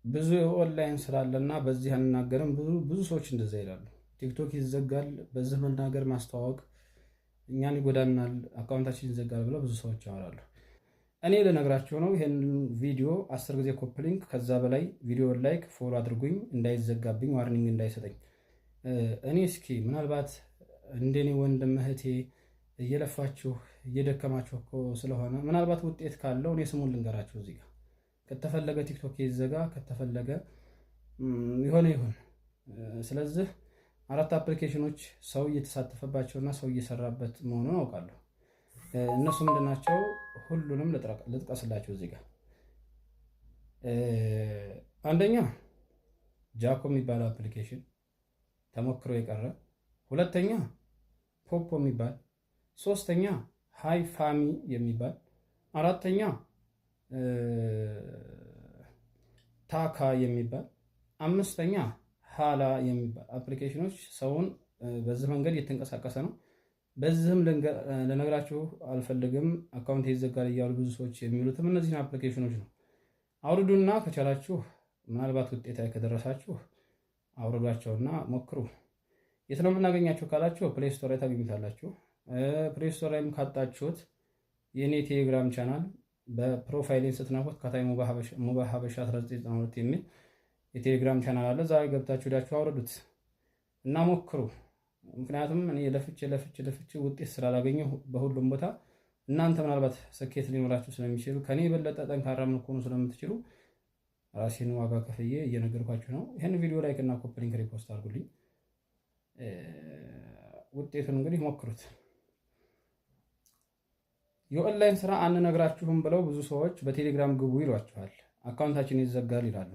ብዙ ኦንላይን ስራ አለና በዚህ አንናገርም። ብዙ ሰዎች እንደዛ ይላሉ። ቲክቶክ ይዘጋል፣ በዚህ መናገር ማስተዋወቅ እኛን ይጎዳናል፣ አካውንታችን ይዘጋል ብለው ብዙ ሰዎች ያወራሉ። እኔ ልነግራችሁ ነው። ይሄን ቪዲዮ 10 ጊዜ ኮፒ ሊንክ ከዛ በላይ ቪዲዮ ላይክ ፎሎ አድርጉኝ፣ እንዳይዘጋብኝ ዋርኒንግ እንዳይሰጠኝ። እኔ እስኪ ምናልባት እንደኔ ወንድም እህቴ እየለፋችሁ እየደከማችሁ እኮ ስለሆነ ምናልባት ውጤት ካለው እኔ ስሙን ልንገራችሁ እዚህ ጋር ከተፈለገ ቲክቶክ ይዘጋ፣ ከተፈለገ ይሆን። ስለዚህ 4 አፕሊኬሽኖች ሰው እየተሳተፈባቸውና ሰው እየሰራበት መሆኑን አውቃለሁ። እነሱ ምንድናቸው? ሁሉንም ልጥቀስላችሁ እዚህ ጋር። አንደኛ ጃኮ የሚባለው አፕሊኬሽን ተሞክሮ የቀረ፣ ሁለተኛ ፖፖ የሚባል፣ ሶስተኛ ሃይ ፋሚ የሚባል፣ አራተኛ ታካ የሚባል፣ አምስተኛ ሃላ የሚባል አፕሊኬሽኖች ሰውን በዚህ መንገድ እየተንቀሳቀሰ ነው። በዚህም ልነግራችሁ አልፈልግም፣ አካውንት ይዘጋል እያሉ ብዙ ሰዎች የሚሉትም እነዚህን አፕሊኬሽኖች ነው። አውርዱና ከቻላችሁ ምናልባት ውጤት ላይ ከደረሳችሁ አውርዷቸውና ሞክሩ። የት ነው የምናገኛችሁ ካላችሁ ፕሌይ ስቶር ላይ ታገኙታላችሁ። ፕሌይ ስቶር ላይም ካጣችሁት የኔ ቴሌግራም ቻናል በፕሮፋይሌን ስትነኩት ከታይ ሙባ ሀበሻ 1992 የሚል የቴሌግራም ቻናል አለ። ዛሬ ገብታችሁ ሄዳችሁ አውርዱት እና ሞክሩ። ምክንያቱም እኔ ለፍቼ ውጤት ስላላገኘሁ በሁሉም ቦታ እናንተ ምናልባት ስኬት ሊኖራችሁ ስለሚችሉ ከኔ የበለጠ ጠንካራ ምንኮኑ ስለምትችሉ ራሴን ዋጋ ከፍዬ እየነገርኳችሁ ነው። ይህን ቪዲዮ ላይክ እና ኮፒ ሊንክ ሪፖስት አድርጉልኝ። ውጤቱን እንግዲህ ሞክሩት። የኦንላይን ስራ አንነግራችሁም ብለው ብዙ ሰዎች በቴሌግራም ግቡ ይሏችኋል። አካውንታችን ይዘጋል ይላሉ።